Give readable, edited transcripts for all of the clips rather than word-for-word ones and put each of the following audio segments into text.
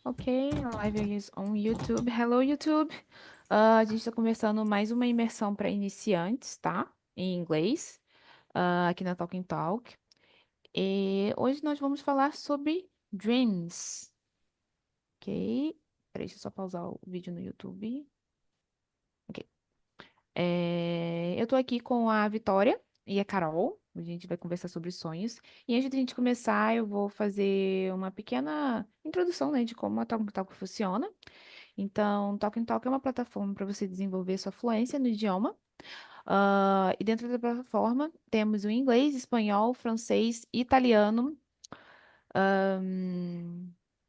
Ok, a live is on YouTube. Hello, YouTube. A gente está começando mais uma imersão para iniciantes, tá? Em inglês, aqui na Talking Talk. E hoje nós vamos falar sobre dreams, ok? Peraí, deixa eu só pausar o vídeo no YouTube. Ok. Eu tô aqui com a Vitória e a Carol. A gente vai conversar sobre sonhos. E antes de a gente começar, eu vou fazer uma pequena introdução, né, de como a Talking Talk funciona. Então, Talk Talk é uma plataforma para você desenvolver sua fluência no idioma. E dentro da plataforma temos o inglês, espanhol, francês, italiano, ahn,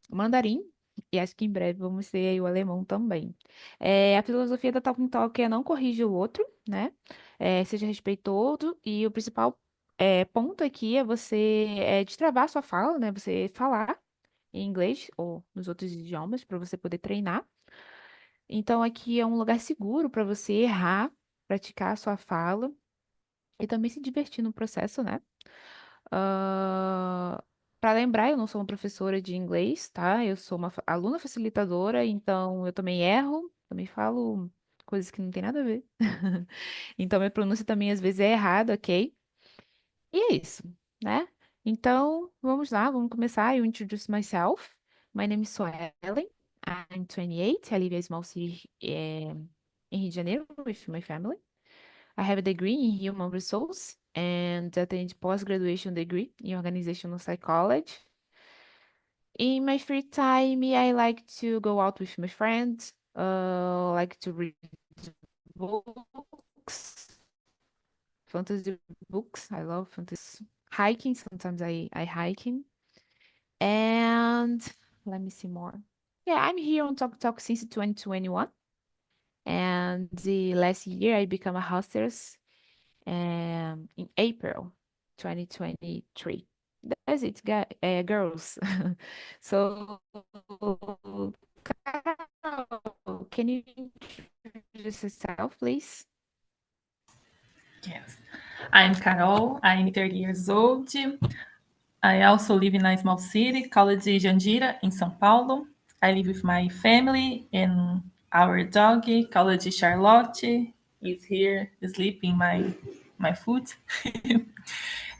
mandarim, e acho que em breve vamos ter aí o alemão também. A filosofia da Talk Talk é não corrigir o outro, né? Seja respeitoso, e o principal ponto aqui é você destravar a sua fala, né? Você falar em inglês ou nos outros idiomas para você poder treinar. Então, aqui é um lugar seguro para você errar, praticar a sua fala e também se divertir no processo, né? Para lembrar, eu não sou uma professora de inglês, tá? Eu sou uma aluna facilitadora, então eu também erro, também falo coisas que não tem nada a ver. Então, minha pronúncia também às vezes é errada, ok? E é isso, né? Então, vamos lá, vamos começar. Eu introduce myself. My name is Suelen. I'm 28. I live in a small city in Rio de Janeiro with my family. I have a degree in human resource and attend post-graduation degree in organizational psychology. In my free time, I like to go out with my friends, like to read books, fantasy books. I love fantasy. Hiking, sometimes I hiking. And let me see more. Yeah, I'm here on Talk Talk since 2021. And the last year I became a hostess in April 2023. That's it, girls. So, Carol, can you introduce yourself, please? Yes. I'm Carol. I'm 30 years old. I also live in a small city called Jandira in São Paulo. I live with my family and our dog called Charlotte is here sleeping my foot.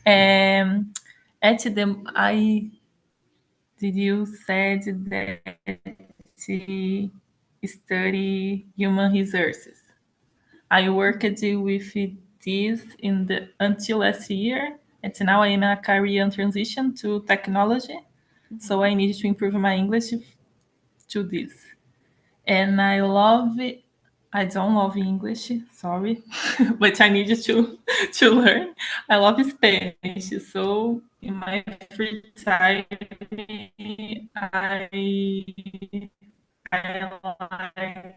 And at the I did you said that she study human resources. I worked with this until last year, and now I'm in a career transition to technology. So Mhm. I need to improve my English to this. And I love it. I don't love English, sorry, but I need to learn. I love Spanish, so in my free time, I like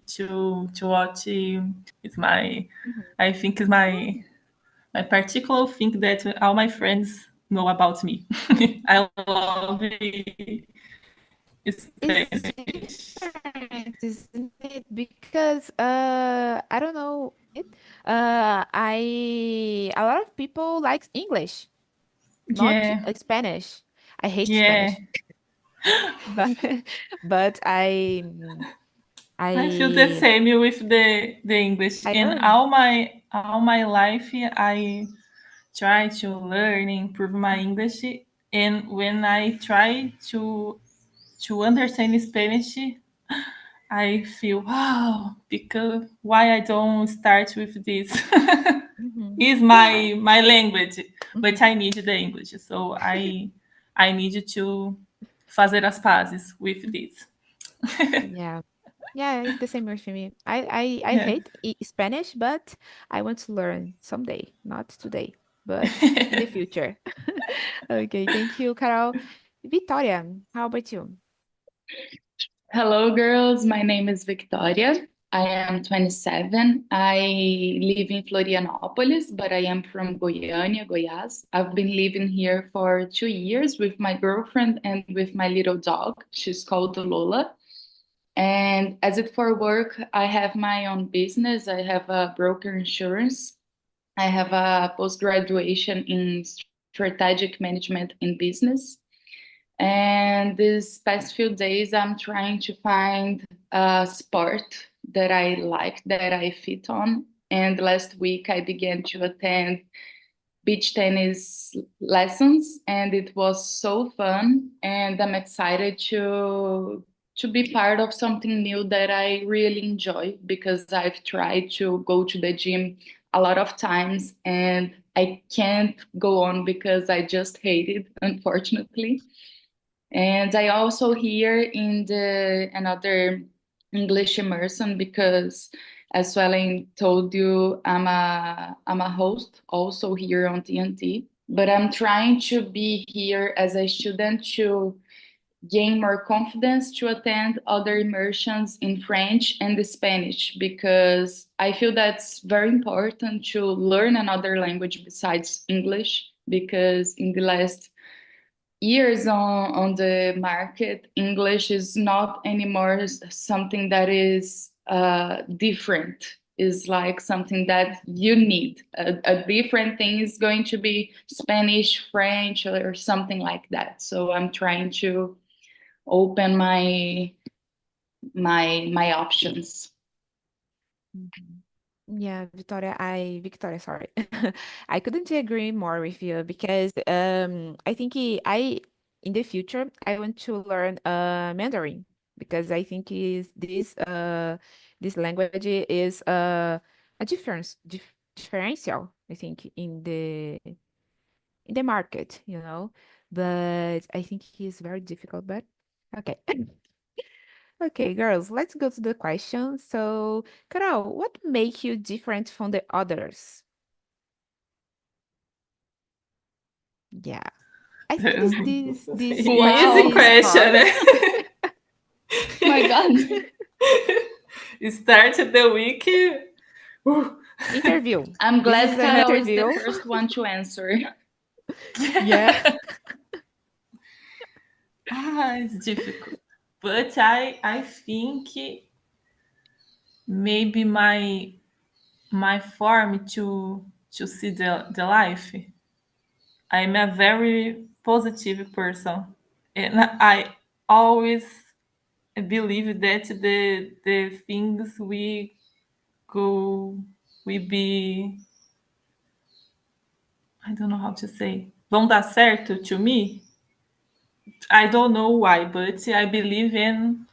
to watch. It's my, Mhm. I think it's my particular thing that all my friends know about me. I love It's Spanish. different, isn't it? Because I don't know it. I a lot of people like English, not Yeah, Spanish. I hate yeah. Spanish, but but I feel the I same with the English. I In learn. all my life, I try to learn, improve my English, and when I try to understand Spanish, I feel wow, because why I don't start with this Mhm. is Yeah. my language, but Mhm. I need the English, so I need to fazer as pazes with this. Yeah. Yeah, it's the same way for me. I Yeah. hate Spanish, but I want to learn someday. Not today, but in the future. Okay, thank you, Carol. Victoria, how about you? Hello, girls. My name is Victoria. I am 27. I live in Florianópolis, but I am from Goiânia, Goiás. I've been living here for 2 years with my girlfriend and with my little dog. She's called Lola. And as it for work, I have my own business. I have a broker insurance. I have a post graduation in strategic management in business. And these past few days, I'm trying to find a sport that I like, that I fit on. And last week, I began to attend beach tennis lessons, and it was so fun. And I'm excited to be part of something new that I really enjoy, because I've tried to go to the gym a lot of times and I can't go on because I just hate it, unfortunately. And I also here in the another English immersion, because as Swellen told you, I'm a host also here on TNT. But I'm trying to be here as a student to gain more confidence to attend other immersions in French and Spanish, because I feel that's very important to learn another language besides English, because in the last years on the market, English is not anymore something that is different. Is like something that you need. A different thing is going to be Spanish, French, or something like that. So I'm trying to open my options. Mhm. Yeah, Victoria, sorry. I couldn't agree more with you because I think in the future I want to learn Mandarin because I think is this language is a differential, I think, in the market, you know. But I think he's very difficult, but okay. Okay, girls, let's go to the question. So, Carol, what make you different from the others? Yeah, I think this Easy question Wow. is hard. question. My God. Start the week. Interview. I'm This is glad an Carol is the interview. first one to answer. Yeah. It's difficult. But I think maybe my form to see the life. I'm a very positive person, and I always believe that the things go we be, I don't know how to say, vão dar certo to me. I don't know why, but I believe in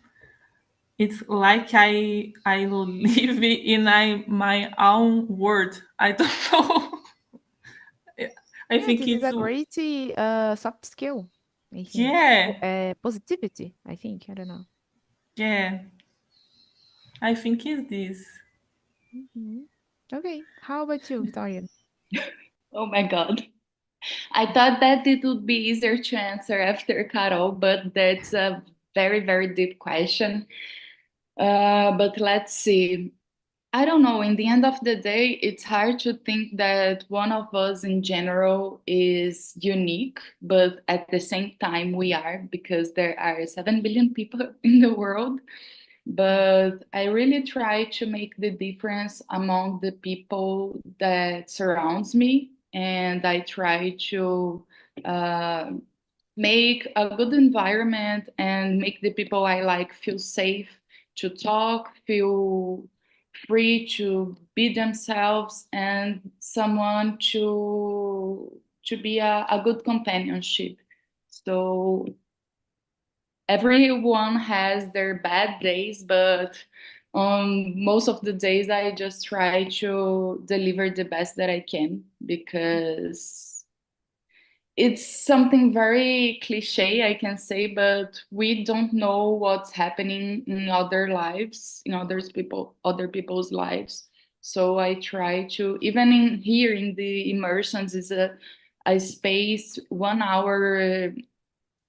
it's like I live in my own world. I don't know. I Yeah, think this is it's a great soft skill, I think. yeah, Positivity, I think. I don't know. yeah. I think it's this. Mhm. Okay, how about you, Victoria? Oh my God. I thought that it would be easier to answer after Carol, but that's a very, very deep question. But let's see. I don't know. In the end of the day, it's hard to think that one of us in general is unique, but at the same time, we are, because there are 7 billion people in the world. But I really try to make the difference among the people that surrounds me, and I try to uh, make a good environment and make the people I like feel safe to talk, feel free to be themselves, and someone to be a good companionship. So everyone has their bad days, but most of the days I just try to deliver the best that I can, because it's something very cliche, I can say, but we don't know what's happening in other lives, in other people's lives. So I try to, even in here in the immersions, is a space 1 hour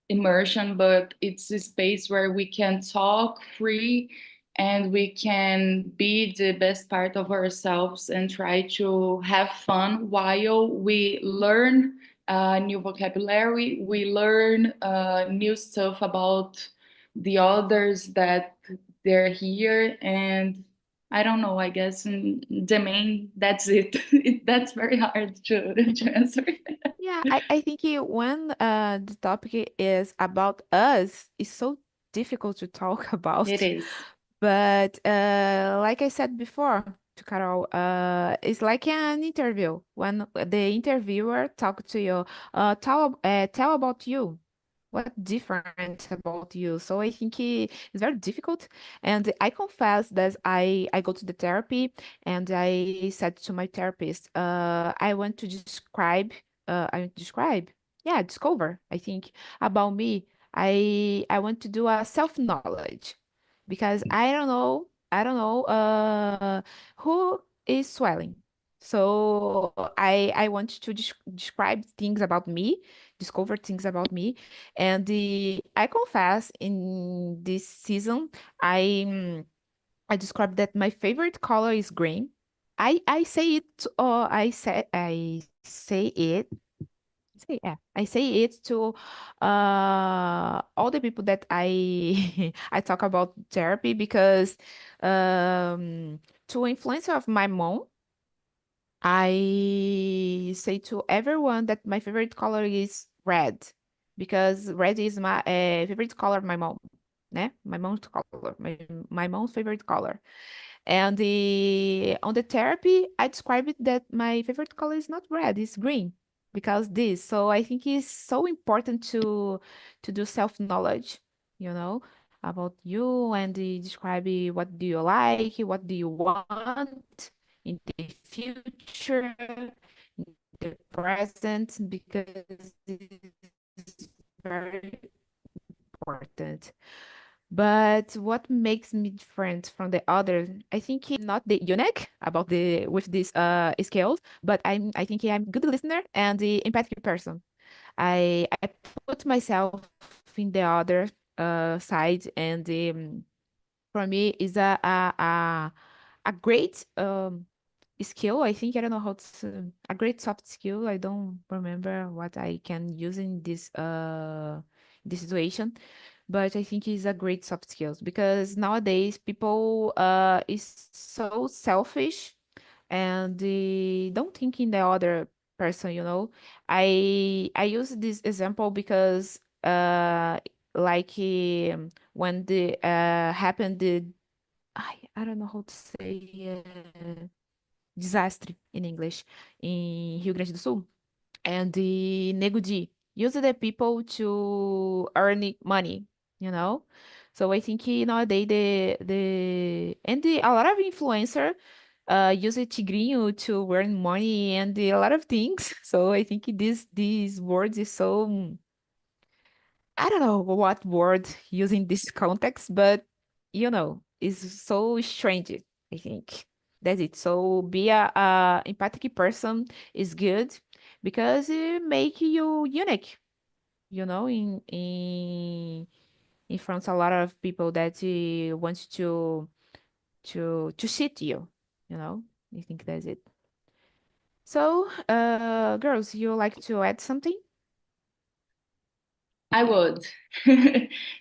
immersion, but it's a space where we can talk free and we can be the best part of ourselves and try to have fun while we learn new vocabulary, we learn new stuff about the others that they're here. And I don't know, I guess the main, that's it. That's very hard to answer. Yeah, I think when the topic is about us, it's so difficult to talk It about. is. But like I said before to Carol, it's like an interview. When the interviewer talk to you, tell about you. What different about you? So I think it's very difficult. And I confess that I go to the therapy and I said to my therapist, I want to describe, yeah, discover, I think, about me. I want to do a self-knowledge because I don't know who is swelling. So I want to describe things about me, discover things about me, and I confess in this season I I described that my favorite color is green. I say it I say it I say it to all the people that I I talk about therapy because to influence of my mom, I say to everyone that my favorite color is red because red is my favorite color of my mom, né? My mom's color, my mom's favorite color. And on the therapy, I described it that my favorite color is not red, it's green because this. So I think it's so important to do self-knowledge, you know, about you and describe what do you like, what do you want in the future, in the present, because it's very important. But what makes me different from the others, I think I'm not the unique about the with these skills, but I think I'm good listener and the empathic person. I put myself in the other side and for me is a great skill. I think I don't know how to a great soft skill. I don't remember what I can use in this situation, but I think it's a great soft skills because nowadays people is so selfish and they don't think in the other person, you know. I use this example because like when the happened the I don't know how to say desastre in English in Rio Grande do Sul and the Nego Di use the people to earn money, you know. So I think nowadays a lot of influencer use Tigrinho to earn money and a lot of things. So I think this word is so I don't know what word using this context, but it's so strange. I think that's it. So be a empathic person is good because it make you unique. In front of a lot of people that want to cheat you. I think that's it. So, girls, you like to add something? I would.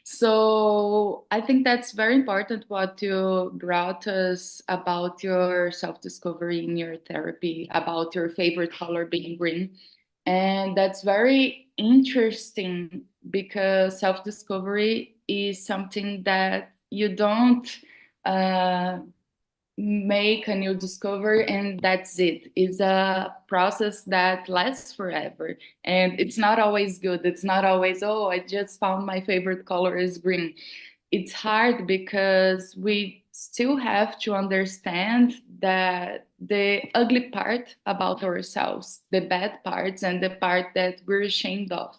So I think that's very important what you brought us about your self-discovery in your therapy, about your favorite color being green. And that's very interesting because self-discovery is something that you don't uh, make a new discovery and that's it. It's a process that lasts forever and it's not always good. It's not always, oh, I just found my favorite color is green. It's hard because we still have to understand that the ugly part about ourselves, the bad parts and the part that we're ashamed of.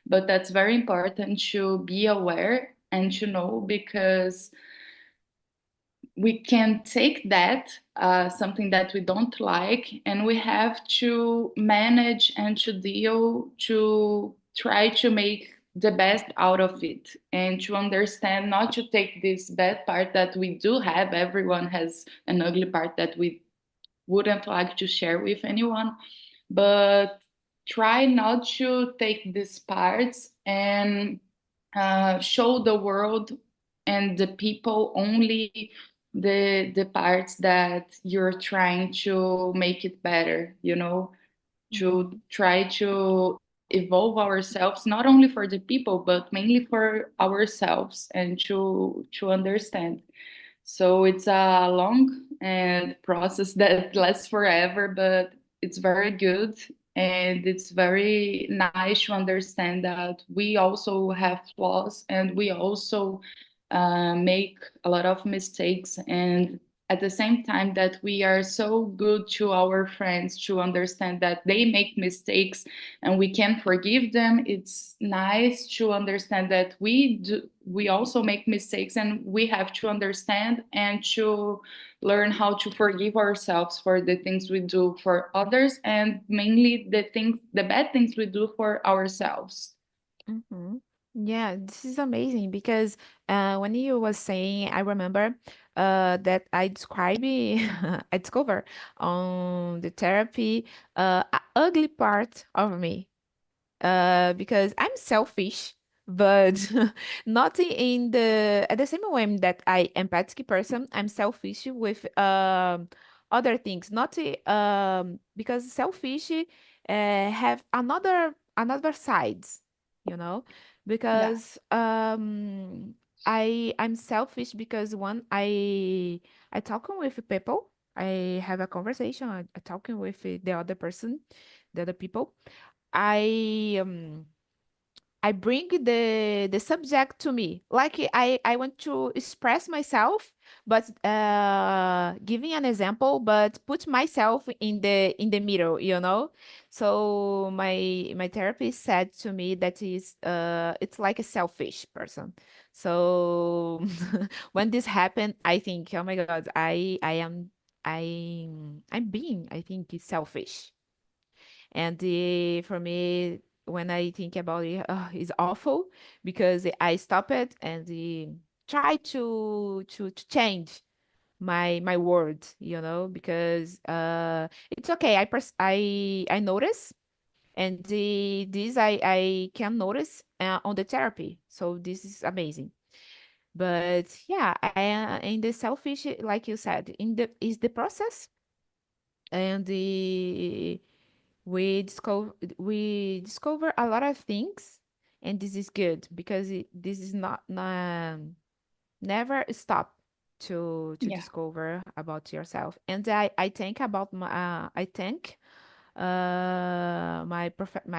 But that's very important to be aware and to know because we can take that, something that we don't like, and we have to manage and to deal to try to make the best out of it and to understand not to take this bad part that we do have. Everyone has an ugly part that we wouldn't like to share with anyone, but try not to take these parts and show the world and the people only the parts that you're trying to make it better, to Mhm. try to evolve ourselves, not only for the people but mainly for ourselves, and to understand. So it's a long and process that lasts forever, but it's very good. And it's very nice to understand that we also have flaws, and we also make a lot of mistakes. And at the same time, that we are so good to our friends to understand that they make mistakes and we can forgive them. It's nice to understand that we also make mistakes, and we have to understand and to learn how to forgive ourselves for the things we do for others, and mainly the bad things we do for ourselves. Mm-hmm. Yeah, this is amazing because when you was saying, I remember that I describe I discover on the therapy a ugly part of me because I'm selfish, but not in the at the same way that I empathic person. I'm selfish with other things, not because selfish have another sides, you know, Yeah. because I'm selfish because one I talking with people. I have a conversation. I talking with the other person, the other people. I bring the subject to me. Like I want to express myself, but giving an example, but put myself in the middle, you know? So my therapist said to me that is it's like a selfish person. So when this happened, I think, oh my God, I'm being, I think, selfish. And for me, when I think about it, it's awful because I stop it and try to change my words, you know, because it's okay. I notice, and this I can notice on the therapy. So this is amazing. But yeah, in the selfish, like you said, in the is the process and the we discover a lot of things, and this is good because this is not never stop to Yeah. discover about yourself. And I think about I thank my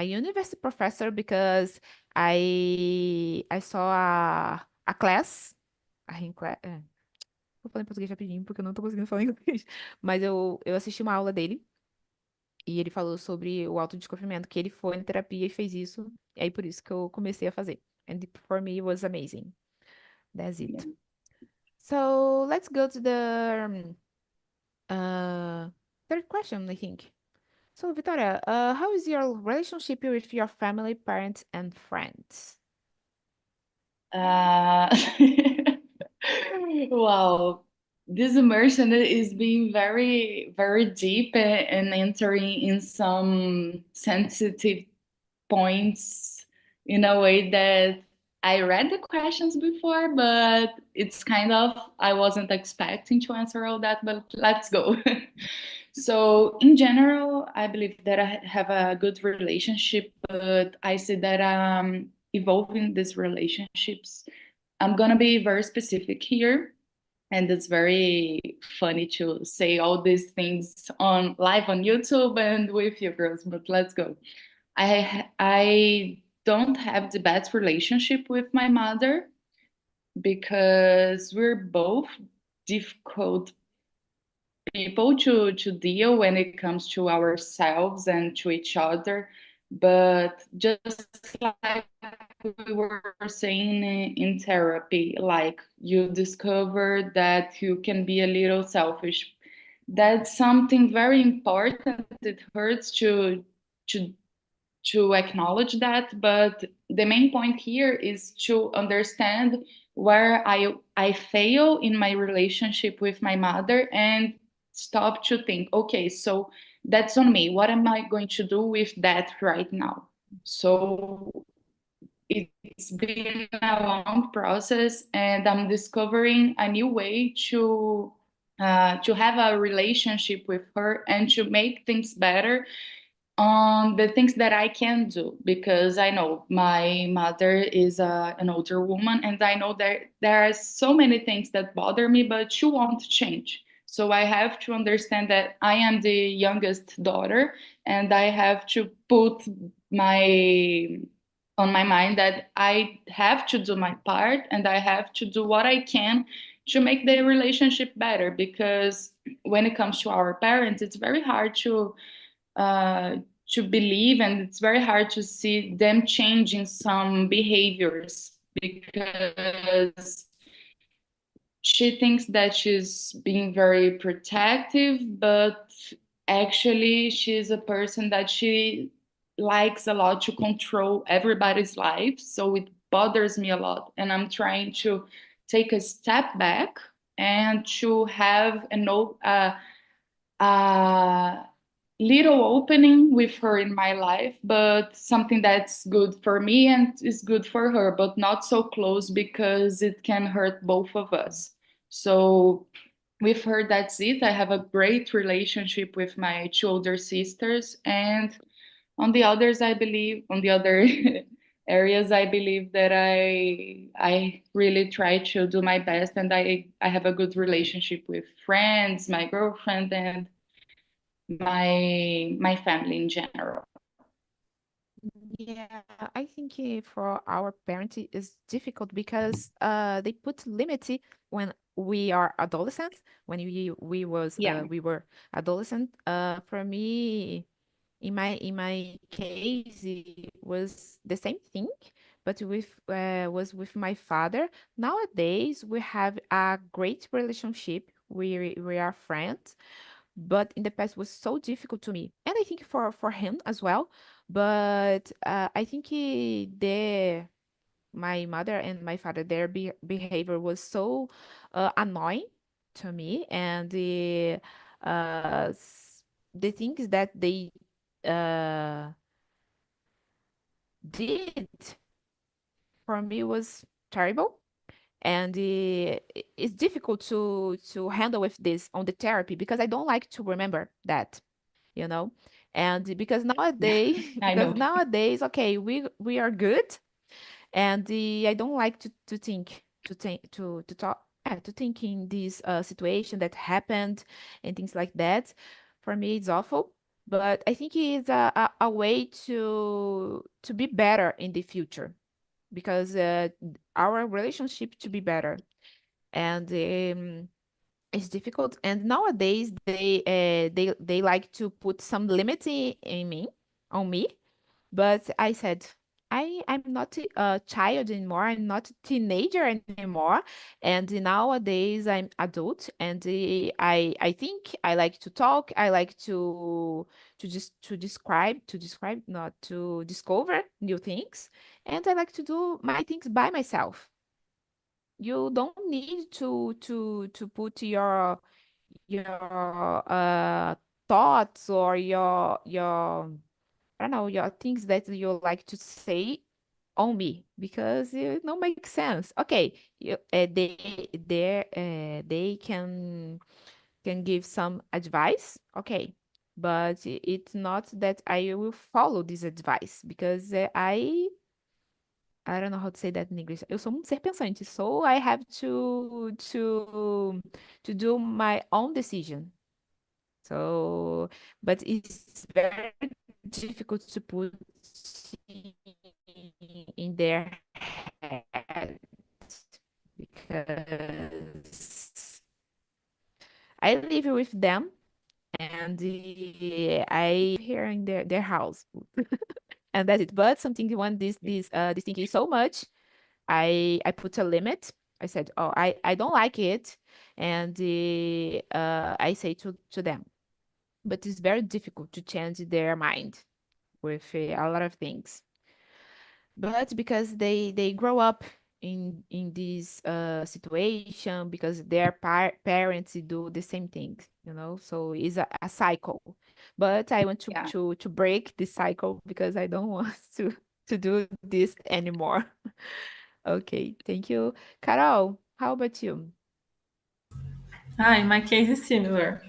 university professor because I saw a class vou falar em português rapidinho porque eu não tô conseguindo falar em inglês, mas eu assisti uma aula dele. E ele falou sobre o autodescobrimento, que ele foi na terapia e fez isso. E aí por isso que eu comecei a fazer. And for me it was amazing. That's Yeah. it. So let's go to the third question, I think. So Victoria, how is your relationship with your family, parents, and friends? Uh, wow, this immersion is being very, very deep and entering in some sensitive points in a way that I read the questions before, but it's kind of, I wasn't expecting to answer all that, but let's go. So, in general, I believe that I have a good relationship, but I see that I'm evolving these relationships. I'm gonna be very specific here, and it's very funny to say all these things on live on YouTube and with you girls, but let's go. I don't have the best relationship with my mother because we're both difficult people to deal when it comes to ourselves and to each other. But just like we were saying in therapy, like you discover that you can be a little selfish. That's something very important. It hurts to to acknowledge that, but the main point here is to understand where I fail in my relationship with my mother, and stop to think, okay, so that's on me, what am I going to do with that right now? So it's been a long process, and I'm discovering a new way to have a relationship with her and to make things better on the things that I can do, because I know my mother is an older woman, and I know that there are so many things that bother me, but she won't change. So I have to understand that I am the youngest daughter, and I have to put my on my mind that I have to do my part and I have to do what I can to make the relationship better, because when it comes to our parents, it's very hard uh, to believe, and it's very hard to see them changing some behaviors, because she thinks that she's being very protective, but actually she's a person that she likes a lot to control everybody's life. So it bothers me a lot, and I'm trying to take a step back and to have a little opening with her in my life, but something that's good for me and is good for her, but not so close because it can hurt both of us. So with her, that's it. I have a great relationship with my two older sisters, and on the others, I believe, on the other areas, I believe that I really try to do my best, and I have a good relationship with friends, my girlfriend, and my family in general. Yeah, I think for our parents it is difficult because they put limits when we are adolescents. When Yeah, we were adolescent. For me, in my case, it was the same thing, but was with my father. Nowadays, we have a great relationship. We are friends, but in the past was so difficult to me, and I think for him as well. But I think the my mother and my father, their behavior was so annoying to me, and the things that they uh, did for me was terrible. And it's difficult to handle with this on the therapy because I don't like to remember that, you know. And because nowadays, I because know. nowadays, okay, we are good, and I don't like to talk, to think in this situation that happened and things like that. For me, it's awful, but I think it's a way to be better in the future because our relationship to be better, and it's difficult. And nowadays they like to put some limit in me on me, but I said, I'm not a child anymore. I'm not a teenager anymore. And nowadays I'm adult, and I think I like to talk. I like to just to describe, not to discover new things, and I like to do my things by myself. You don't need to put your thoughts or your I don't know, your things that you like to say on me because it don't make sense. Okay, they can give some advice, okay, but it's not that I will follow this advice because I don't know how to say that in English. Eu sou muito ser pensante, so I have to do my own decision. So, but it's very difficult to put in their head because I live with them, and I live here in their house, and that's it. But something when this thing is so much, I put a limit. I said, oh, I don't like it, and I say to them. But it's very difficult to change their mind with a lot of things. But because they grow up in this situation, because their parents do the same things, so it's a cycle. But I want to Yeah. to to break this cycle because I don't want to. to do this anymore. Okay, thank you. Carol, how about you? In my case is similar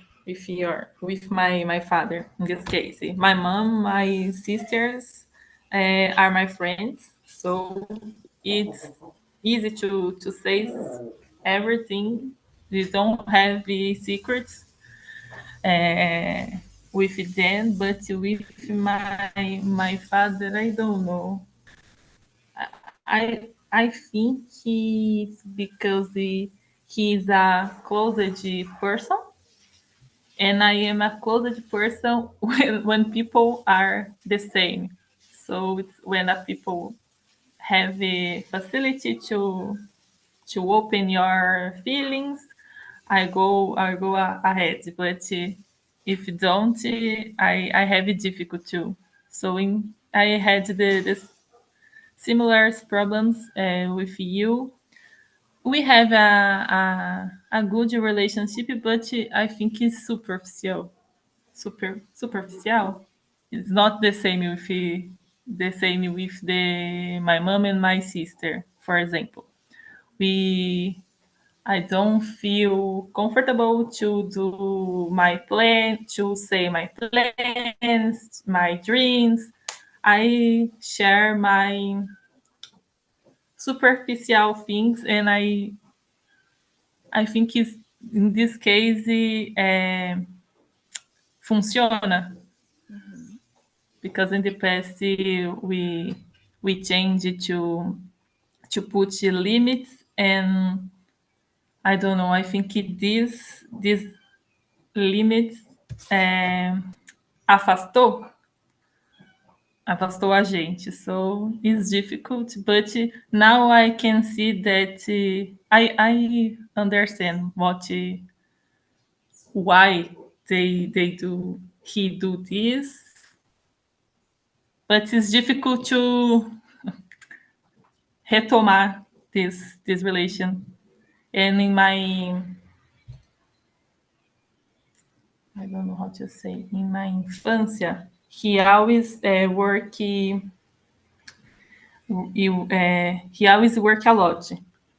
with my father in this case. My mom, my sisters are my friends, so it's easy to say everything. We don't have the secrets uh, with them, but with my father, I don't know. I think he's because he's a closeted person, and I am a closeted person when people are the same. So it's when a people have the facility to open your feelings, I go ahead. But if you don't, I have it difficult too. So I had the similar problems with you. We have a good relationship, but I think it's superficial. Superficial. It's not the same with the my mom and my sister. For example, we I don't feel comfortable to do my plan, to say my plans, my dreams. I share my superficial things, and I think it's, in this case funciona Mhm, because in the past we changed to put limits, and I don't know. I think this limits eh, afastou afastou a gente. So it's difficult, but now I can see that I understand why they do he do this, but it's difficult to retomar this relation. And in my I don't know how to say in my infância, he always he always work a lot.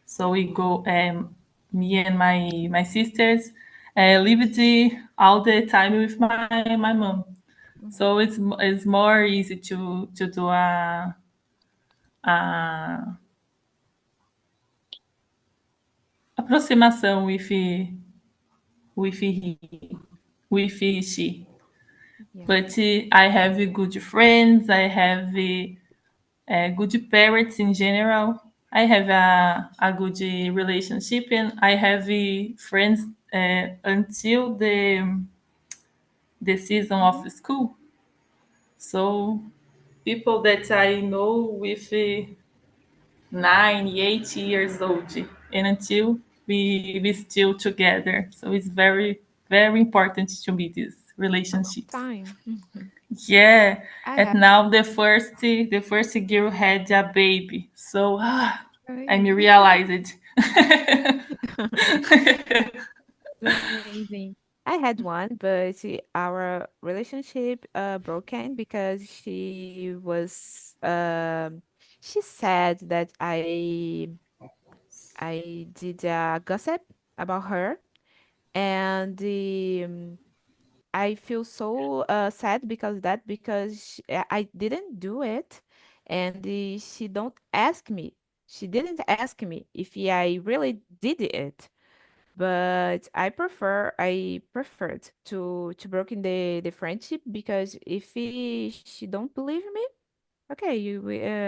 So we go me and my sisters lived all the time with my mom. mhm, So it's more easy to do a aproximação with he with she. yeah. But I have good friends. I have good parents in general. I have a good relationship, and I have friends until the season Mhm, of school. So people that I know with 8 years old, and until we still together. So it's very important to me these a long relationships. time. Mhm. Yeah, I and have. now the first girl had a baby, so I Really? me realized it. That's amazing. I had one, but our relationship broken because she said that I did a gossip about her, and I feel so sad because I didn't do it, and she don't ask me. She didn't ask me if I really did it. But I preferred to broken the friendship because if she don't believe me, okay,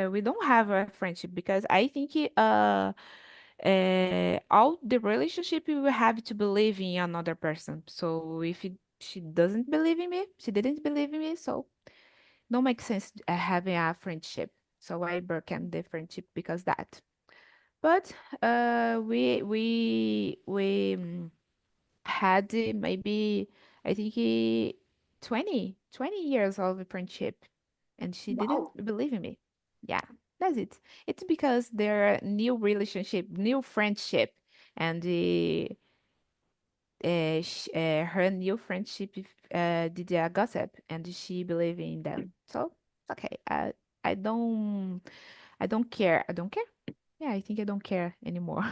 we don't have a friendship because I think all the relationship you will have to believe in another person. So if she doesn't believe in me, she didn't believe in me, so don't make sense having a friendship. So I broken the friendship because that. But we had maybe I think 20 years of friendship, and she didn't Wow. believe in me. Yeah, that's it. It's because their new relationship, new friendship, and her new friendship did a gossip, and she believed in them. So okay, I don't care. I don't care. Yeah, I think I don't care anymore.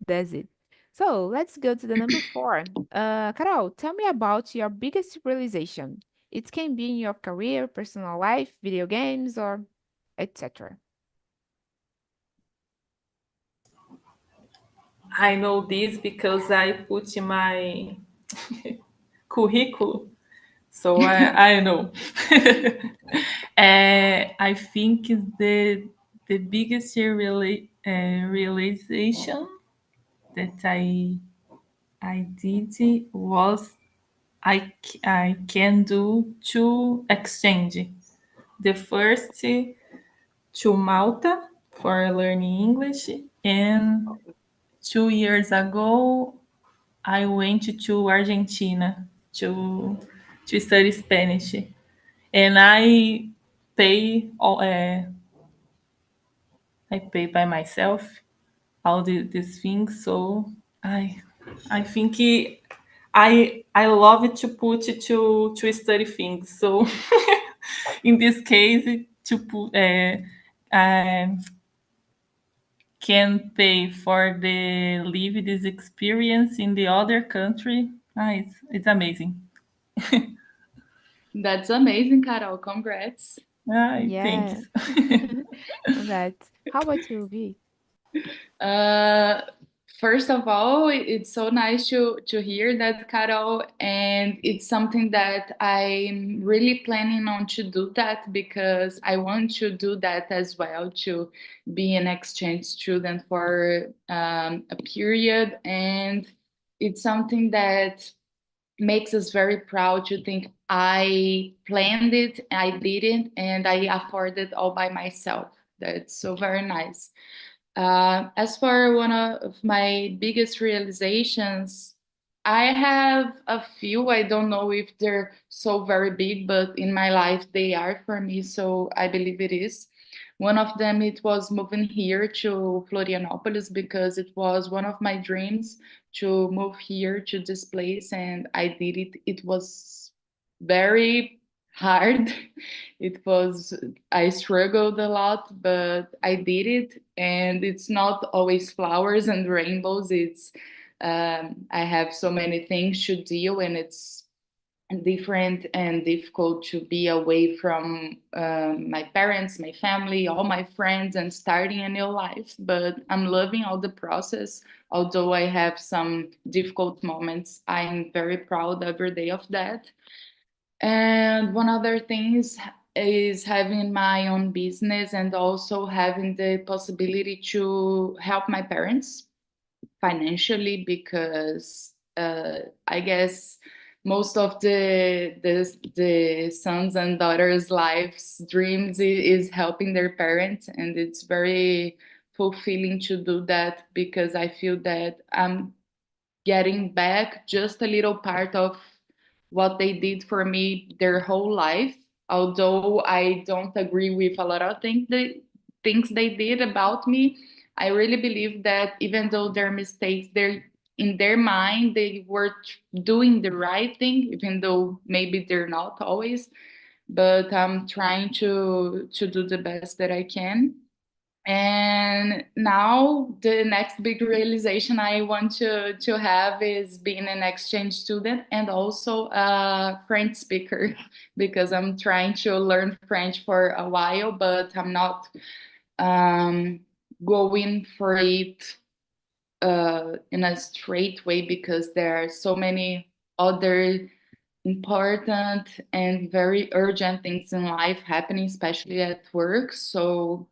That's it. So let's go to the number four. Carol, tell me about your biggest realization. It can be in your career, personal life, video games, or etc. I know this because I put in my curriculum, so I know. I think the biggest realization that I did was I can do two exchange. The first to Malta for learning English, and 2 years ago I went to Argentina to study Spanish, and pay all, I pay by myself all these things. So I I think I love it to put it to study things. So in this case, to put I can pay for the live this experience in the other country. It's amazing. That's amazing, Carol. Congrats. Yeah. Thanks. Congrats. How about you, V? Uh, First of all, it's so nice to hear that, Carol, and it's something that I'm really planning on to do that because I want to do that as well, to be an exchange student for a period, and it's something that makes us very proud to think I planned it, I did it, and I afforded all by myself. That's so very nice. As for one of my biggest realizations, I have a few. I don't know if they're so very big, but in my life they are for me. So I believe it is. One of them, it was moving here to Florianopolis because it was one of my dreams to move here to this place, and I did it. It was very hard. It was, I struggled a lot, but I did it. And it's not always flowers and rainbows. It's, I have so many things to deal, and it's different and difficult to be away from my parents, my family, all my friends, and starting a new life. But I'm loving all the process. Although I have some difficult moments, I'm very proud every day of that. And one other thing is having my own business and also having the possibility to help my parents financially because I guess most of the sons and daughters' lives dreams is helping their parents, and it's very fulfilling to do that because I feel that I'm getting back just a little part of what they did for me their whole life. Although I don't agree with a lot of things they did about me, I really believe that even though their mistakes, they're in their mind, they were doing the right thing, even though maybe they're not always. But I'm trying to do the best that I can. And now the next big realization I want to have is being an exchange student and also a French speaker because I'm trying to learn French for a while, but I'm not um, going for it in a straight way because there are so many other important and very urgent things in life happening, especially at work. So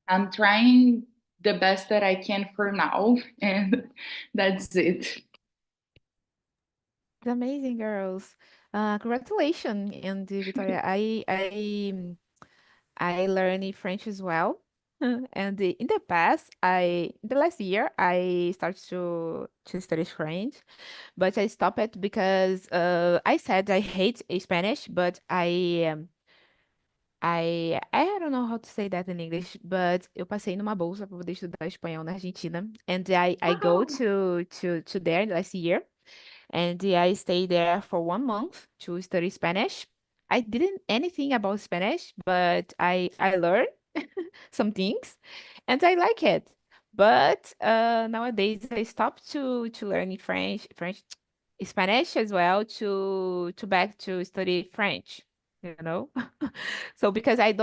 I'm trying the best that I can for now, and that's it. It's amazing, girls. Congratulations, and Victoria. I learned French as well. And in the past, in the last year, I started to study French, but I stopped it because I said I hate Spanish, but I don't know how to say that in English, but eu passei numa bolsa para poder estudar espanhol na Argentina, and I go Wow. to there last year, and I stayed there for 1 month to study Spanish. I didn't anything about Spanish, but I learned some things, and I like it. But nowadays I stopped to learn French, Spanish as well to back to study French, you know. So because I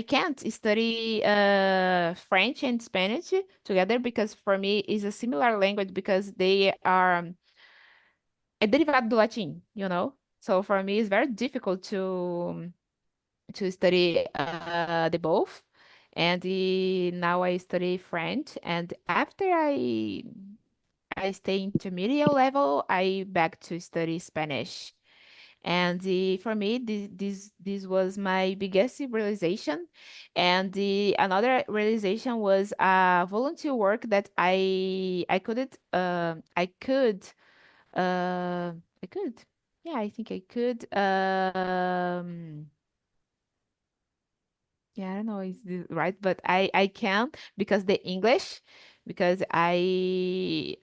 can't study French and Spanish together because for me it's a similar language because they are é derivado do latim, you know. So for me it's very difficult to study the both. And now I study French, and after I stay intermediate level, I back to study Spanish. And for me, this was my biggest realization. And another realization was volunteer work that I couldn't I could yeah I think I could yeah, I don't know is this right, but I can because the English, because I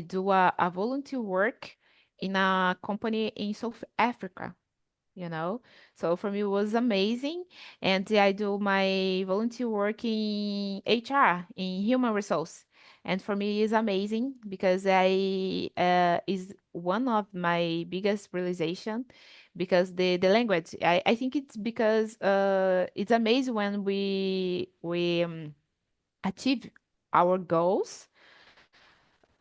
do a volunteer work in a company in South Africa, you know. So for me it was amazing, and I do my volunteer work in HR, in human resource, and for me it's amazing because I is one of my biggest realization because the language I think it's because it's amazing when we achieve our goals.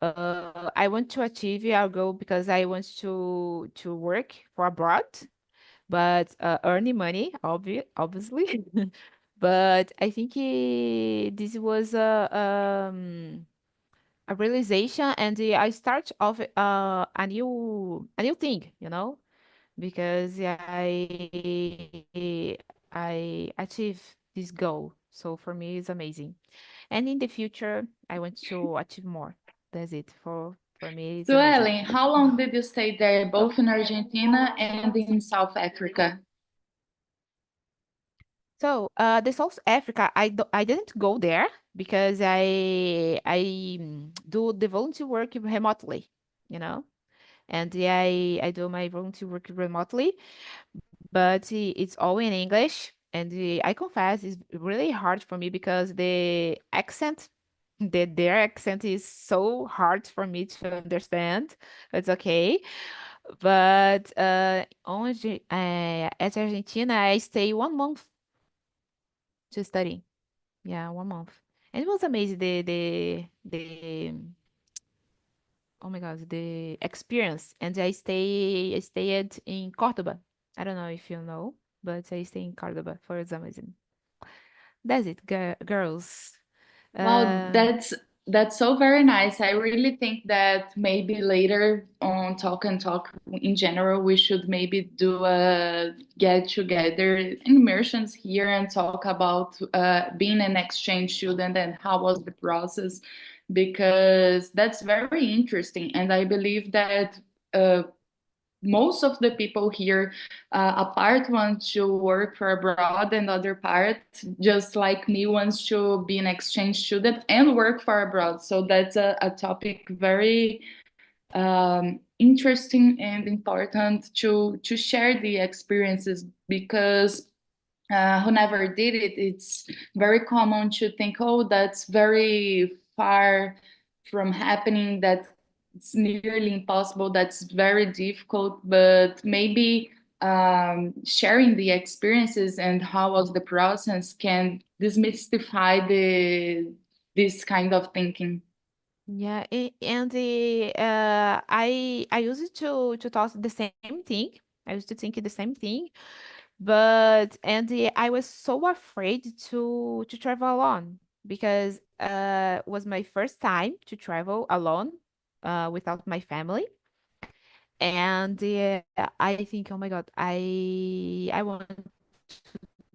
I want to achieve our goal because I want to work for abroad, but earning money, obviously. But I think this was a realization, and I start off a new thing, you know, because I achieve this goal. So for me, it's amazing. And in the future, I want to achieve more. That's it. For me, it's So, amazing. Ellen, how long did you stay there, both in Argentina and in South Africa? So, the South Africa, I didn't go there because I do the volunteer work remotely, you know, and I do my volunteer work remotely, but it's all in English, and I confess it's really hard for me because the accent, their accent is so hard for me to understand. It's okay, but at Argentina, I stay 1 month to study. Yeah, 1 month. And it was amazing the oh my God, the experience. And I stayed in Cordoba. I don't know if you know, but I stay in Cordoba for some reason. That's it, girls. Wow, Uh, that's so very nice. I really think that maybe later on Talk and Talk in general, we should maybe do a get together immersions here and talk about being an exchange student and how was the process, because that's very interesting. And I believe that uh, most of the people here, a part want to work for abroad and other part, just like me, wants to be an exchange student and work for abroad. So that's a topic very interesting and important to share the experiences, because who never did it, it's very common to think, oh, that's very far from happening, that it's nearly impossible, that's very difficult. But maybe sharing the experiences and how was the process can demystify this kind of thinking. yeah, and I used to thought the same thing. I used to think the same thing, but and I was so afraid to travel alone because was my first time to travel alone without my family. And I think, oh my God, I want to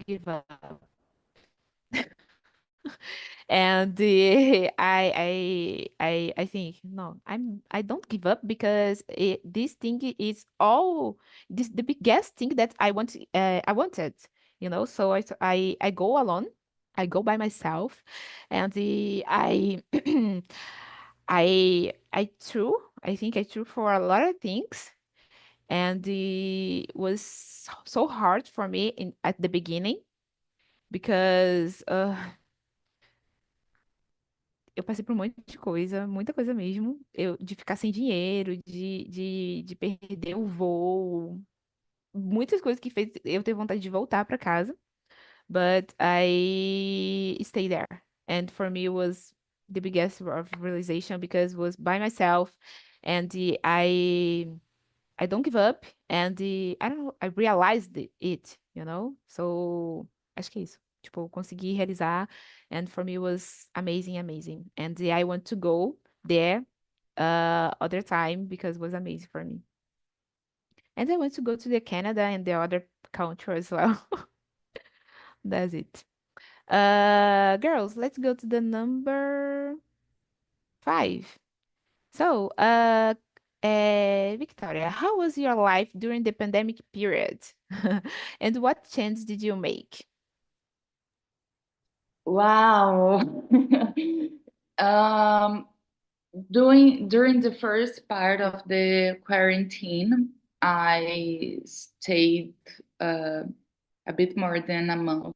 give up. And I think no, I don't give up because this thing is all this the biggest thing that I wanted, you know. So I go alone, I go by myself, and I I think I true for a lot of things, and it was so hard for me at the beginning because eu passei por um monte de coisa, muita coisa mesmo. De ficar sem dinheiro, de perder o voo, muitas coisas que fez eu ter vontade de voltar para casa. But I stayed there. And for me, it was the biggest of realization because it was by myself, and I don't give up, and I don't know, I realized it. So acho que é isso. Tipo, eu consegui realizar, and for me it was amazing, amazing. And I want to go there other time because it was amazing for me. And I want to go to the Canada and the other country as well. That's it. Girls, let's go to the number 5. So, Victoria, how was your life during the pandemic period? And what change did you make? Wow. um, during the first part of the quarantine, I stayed uh, a bit more than a month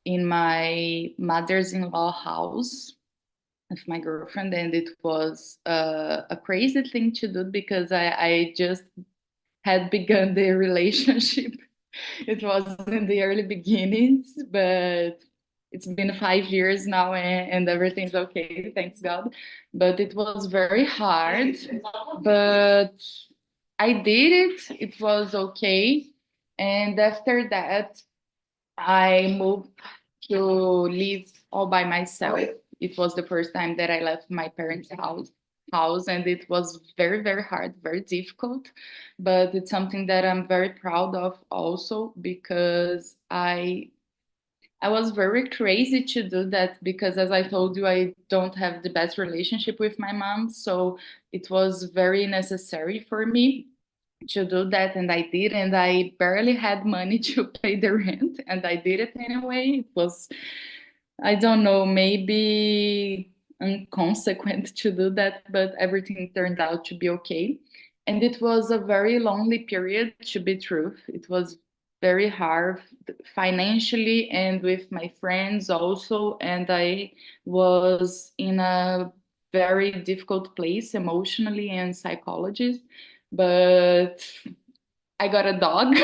in my mother's-in-law house with my girlfriend, and it was a crazy thing to do because I just had begun the relationship. It was in the early beginnings, but it's been 5 years now, and everything's okay, thanks God. But it was very hard, but I did it. It was okay. And after that, I moved to live all by myself. It was the first time that I left my parents' house, and it was very, very hard, very difficult. But it's something that I'm very proud of also because I was very crazy to do that because, as I told you, I don't have the best relationship with my mom. So it was very necessary for me to do that, and I did. And I barely had money to pay the rent, and I did it anyway. It was, I don't know, maybe inconsequent to do that, but everything turned out to be okay. And it was a very lonely period, to be true. It was very hard financially and with my friends also. And I was in a very difficult place emotionally and psychologist. But I got a dog.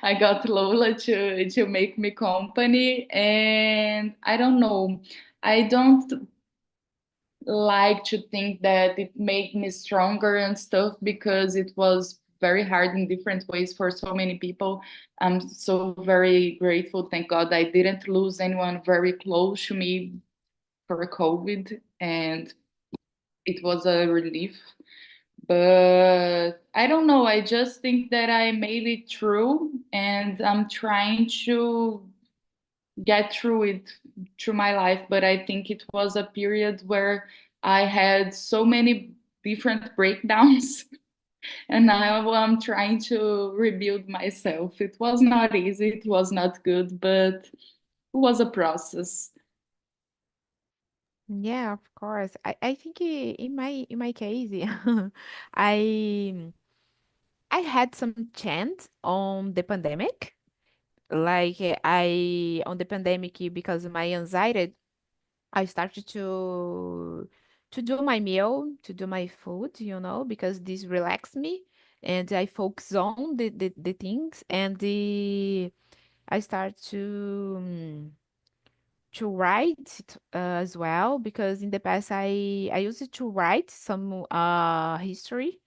I got Lola to make me company, and I don't know. I don't like to think that it made me stronger and stuff because it was very hard in different ways for so many people. I'm so very grateful. Thank God I didn't lose anyone very close to me for COVID, and it was a relief. But I don't know. I just think that I made it through, and I'm trying to get through it through my life. But I think it was a period where I had so many different breakdowns, and now I'm trying to rebuild myself. It was not easy, it was not good, but it was a process. Yeah, of course. I think in my case, I I had some chance on the pandemic. Like I on the pandemic because of my anxiety, I started to do my meal, to do my food, because this relaxed me and I focus on the things and I start to write as well because in the past I used it to write some history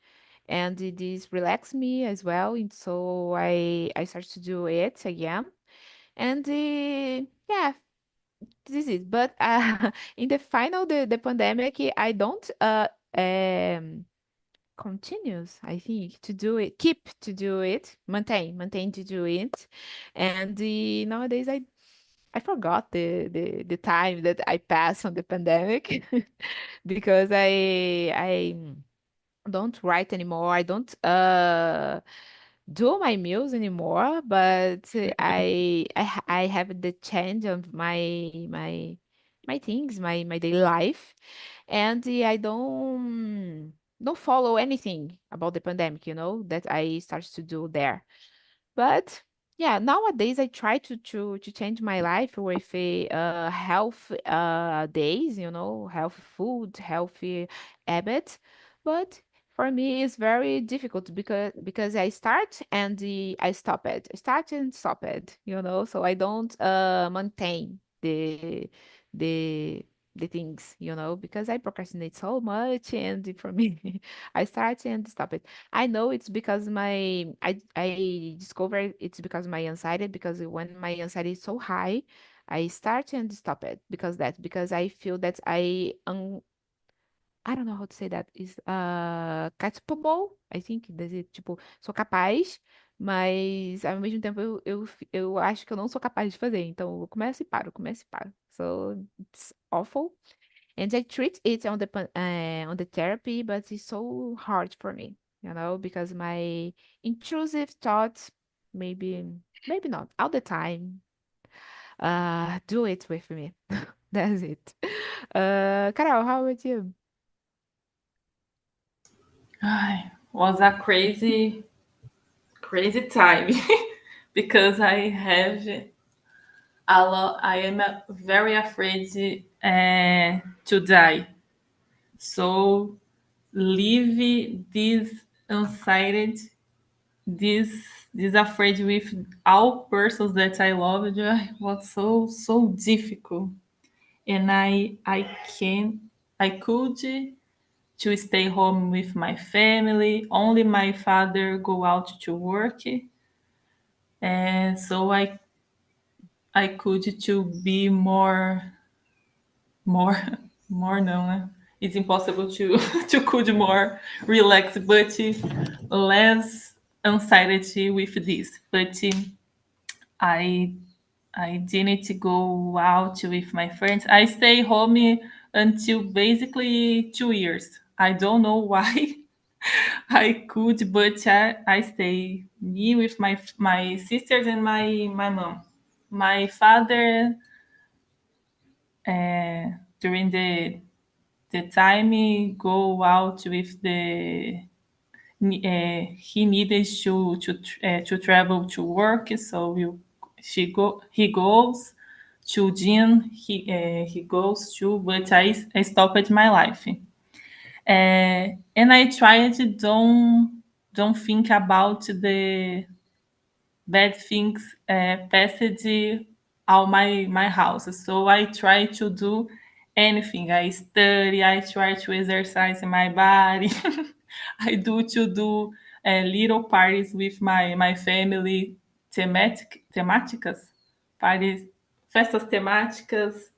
and this relaxed me as well and so I started to do it again and yeah, this is but in the final the pandemic I don't continues I think to do it, keep to do it, maintain to do it, and nowadays I forgot the time that I passed on the pandemic because I don't write anymore. I don't do my meals anymore, but I have the change of my things, my daily life, and I don't. don't follow anything about the pandemic, that I started to do there. But yeah, nowadays I try to change my life with a health days, healthy food, healthy habits. But for me, it's very difficult because I start and I stop it, start and stop it, so I don't maintain the the things, because I procrastinate so much, and for me, I start and stop it. I know it's because I discovered it's because my anxiety, because when my anxiety is so high, I start and stop it because I feel that I don't know how to say that is capable. I think desse, tipo, sou capaz, mas ao mesmo tempo eu acho que eu não sou capaz de fazer. Então eu começo e paro, começo e paro. So it's awful. And I treat it on the therapy, but it's so hard for me, because my intrusive thoughts, maybe maybe not all the time, do it with me. That's it. Carol, how about you? Ai, was a crazy, crazy time because I have a lot. I am very afraid to die. So leave this anxiety, this this afraid with all persons that I loved was so difficult, and I could to stay home with my family. Only my father go out to work, and so I could to be more more não, né? It's impossible to to could more relax, but less anxiety with this. But I I didn't go out with my friends. I stay home until basically 2 years. I don't know why I could, but I stay me with my sisters and my mom. My father during the time he go out with the he needed to travel to work, so he goes to gym. He goes to, but I stopped my life, and I tried to don't think about the bad things passed out my house. So I try to do anything. I study. I try to exercise my body. I do little parties with my family, temáticas, parties, festas temáticas.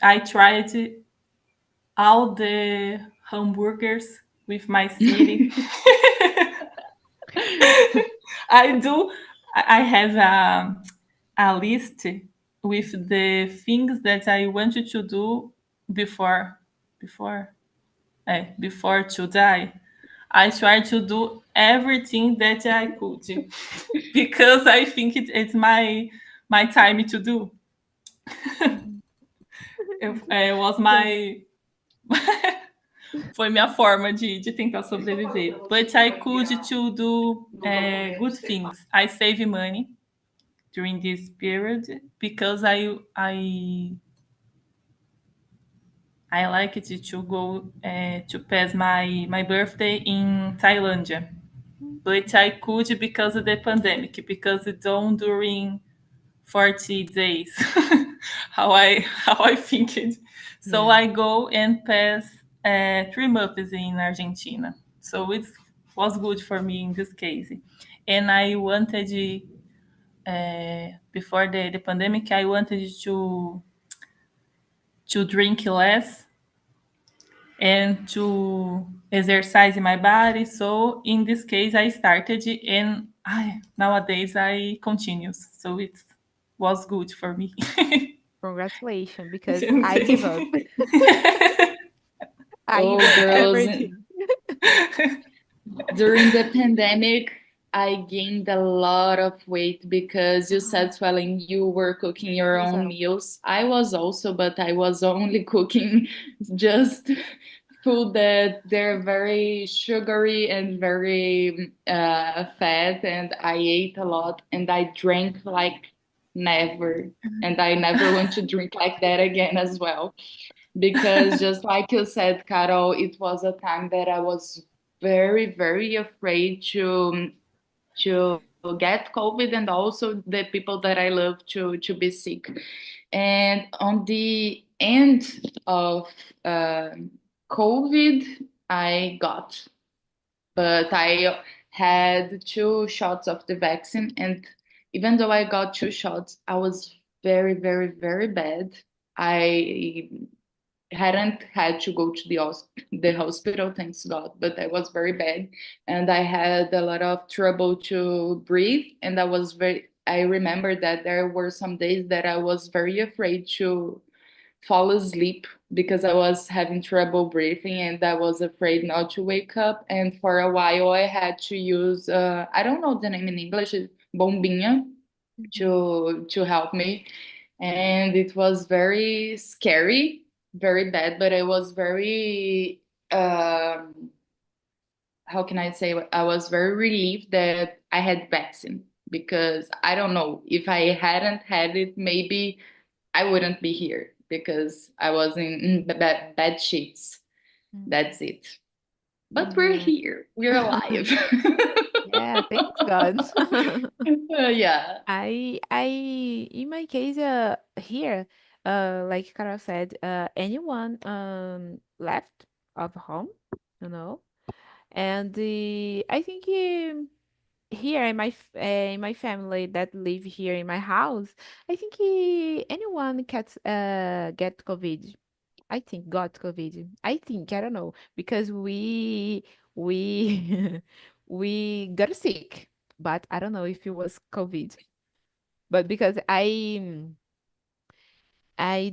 I tried all the hamburgers with my city. I do. I have a list with the things that I wanted to do before before before to die. I try to do everything that I could because I think it's my time to do. Mhm. Was Yeah. my foi minha forma de tentar sobreviver. But I could to do good things. I save money during this period because I like it to go to pass my birthday in Thailand, but I could because of the pandemic, because it's on during 40 days. How I think it. So Yeah. I go and pass 3 months in Argentina. So it was good for me in this case, and I wanted before the pandemic, I wanted to drink less and to exercise my body. So in this case, I started, and nowadays I continue. So it was good for me. Congratulations, because I give up. I give Oh, up girls, everything. during the pandemic, I gained a lot of weight because you said, Swelling, you were cooking your own Yourself. meals. I was also, but I was only cooking just food that they're very sugary and very fat, and I ate a lot and I drank like never. And I never want to drink like that again as well. Because just like you said, Carol, it was a time that I was very, very afraid to get COVID, and also the people that I love to be sick. And on the end of uh, COVID, I got, but I had two shots of the vaccine, and even though I got two shots, I was very, very, very bad. I hadn't had to go to the hospital, thanks God, but I was very bad, and I had a lot of trouble to breathe, and I remember that there were some days that I was very afraid to fall asleep because I was having trouble breathing and I was afraid not to wake up. And for a while, I had to use I don't know the name in English, it's bombinha, Mhm. to help me, and it was very scary, very bad. But I was very how can I say? I was very relieved that I had vaccine, because I don't know, if I hadn't had it, maybe I wouldn't be here because I was in bad sheets. Mhm. That's it. But we're Yeah. here. We're alive. Yeah, thanks God. Yeah. In my case, here, like Carol said, anyone left of home, you know, and I think here in my family that live here in my house, I think anyone get COVID. I think got COVID. I think I don't know because we we got sick, but I don't know if it was COVID. But because I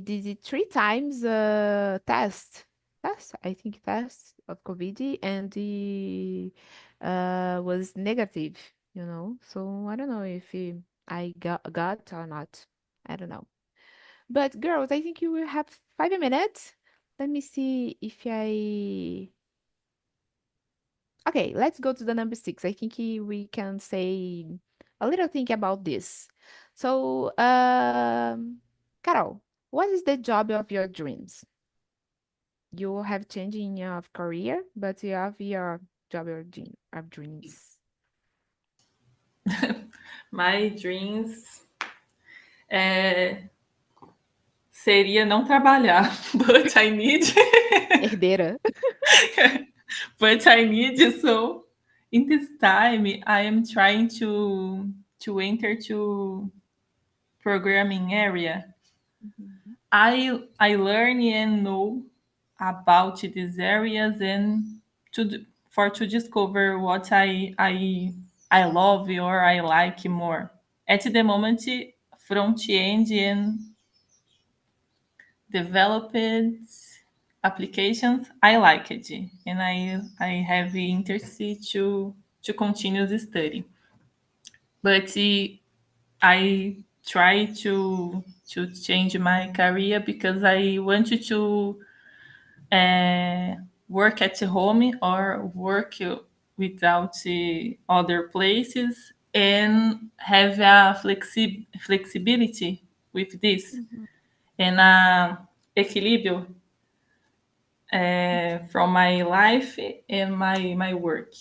did it 3 times test, I think test of COVID, and the was negative, you know. So I don't know if I got or not. I don't know. But girls, I think you will have 5 minutes. Let me see if I. Okay, let's go to the number six. I think we can say a little thing about this. So, Carol, what is the job of your dreams? You have changing of career, but you have your job of dreams. My dreams seria não trabalhar, but I need, Herdeira. but I need. So in this time, I am trying to enter to programming area. Mhm, I learn and know about these areas and to discover what I love or I like more. At the moment, front end and developed applications I like it, and I have interest to continue the study. But I try to change my career because I wanted to work at home or work without other places and have a flexibility with this mhm, and equilíbrio from my life and my work.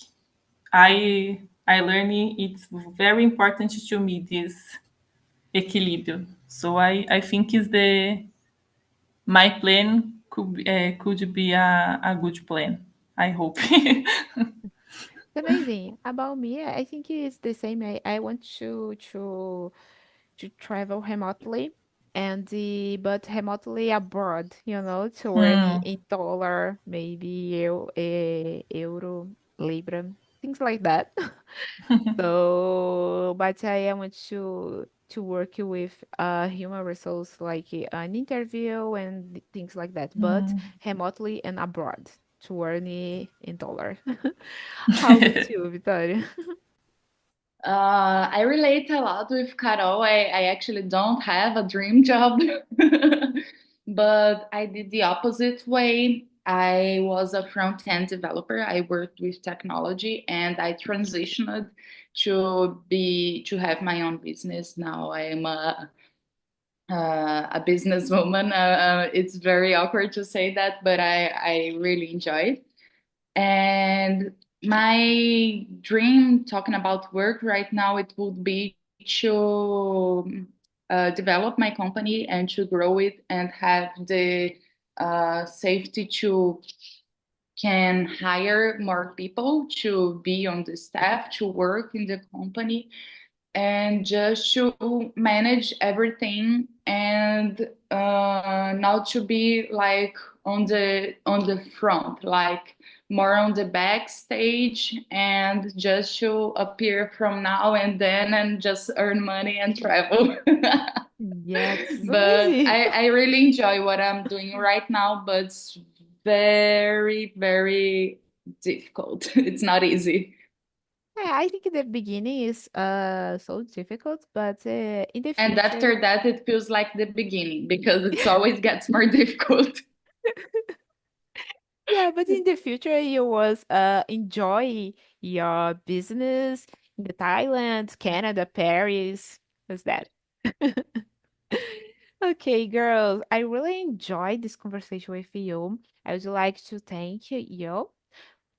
I learned it's very important to me this equilíbrio. So I think is the my plan could be a good plan. I hope. It's amazing. About me, I think it's the same. I want to travel remotely and but remotely abroad, you know, to earn Hmm. in dollar, maybe euro, libra, things like that. So, but I want to work with human resource like an interview and things like that, but Hmm. remotely and abroad to earn in dollar. How about you, Victoria? I relate a lot with Carol. I actually don't have a dream job, but I did the opposite way. I was a front-end developer. I worked with technology and I transitioned to have my own business. Now I am a businesswoman. It's very awkward to say that, but I really enjoy it. And my dream, talking about work right now, it would be to develop my company and to grow it and have the safety to can hire more people to be on the staff to work in the company and just to manage everything and not to be like on the front, like more on the backstage and just to appear from now and then and just earn money and travel. Yeah, this is But amazing. I really enjoy what I'm doing right now, but it's very, very difficult. It's not easy. Yeah, I think the beginning is so difficult, but in the And future, after that, it feels like the beginning because it's always gets more difficult. yeah, but in the future you was enjoy your business in the Thailand, Canada, Paris. Was that? Okay, girls, I really enjoyed this conversation with you. I would like to thank you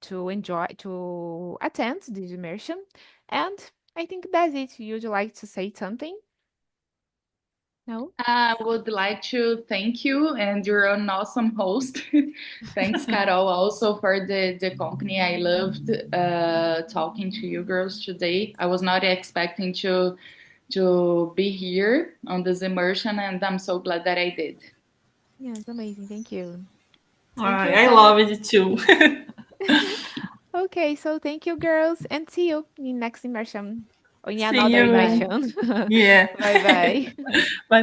to attend this immersion, and I think that's it. You'd like to say something? No? I would like to thank you, and you're an awesome host. Thanks, Carol, also for the company. I loved talking to you girls today. I was not expecting to be here on this immersion, and I'm so glad that I did. Yeah, it's amazing. Thank you. Thank you, I guys. love it too. Okay, so thank you, girls, and see you in next immersion or in See another Bye bye. you. immersion. Yeah. Bye bye. Bye